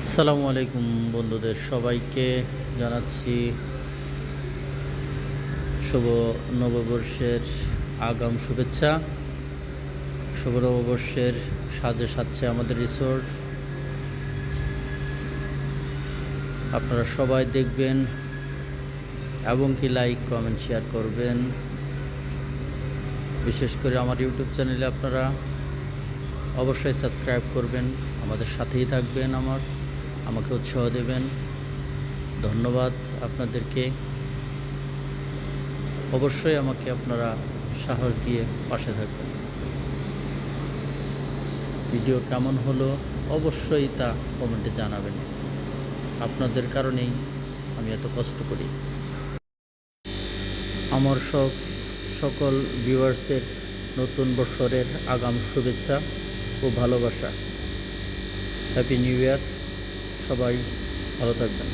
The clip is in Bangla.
আসসালামু আলাইকুম বন্ধুদের সবাইকে জানাচ্ছি শুভ নববর্ষের আগাম শুভেচ্ছা। শুভ নববর্ষের সাজে সাজছে আমাদের রিসোর্ট। আপনারা সবাই দেখবেন এবং কি লাইক কমেন্ট শেয়ার করবেন। বিশেষ করে আমার ইউটিউব চ্যানেলে আপনারা অবশ্যই সাবস্ক্রাইব করবেন, আমাদের সাথেই থাকবেন, আমাকে উৎসাহ দেবেন। ধন্যবাদ আপনাদেরকে। অবশ্যই আমাকে আপনারা সাহস দিয়ে পাশে থাকবেন। ভিডিও কেমন হলো অবশ্যই তা কমেন্টে জানাবেন। আপনাদের কারণেই আমি এত কষ্ট করি। আমার সকল ভিউয়ার্সদের নতুন বছরের আগাম শুভেচ্ছা ও ভালোবাসা। Happy new year. সবাই ভালো থাকবেন।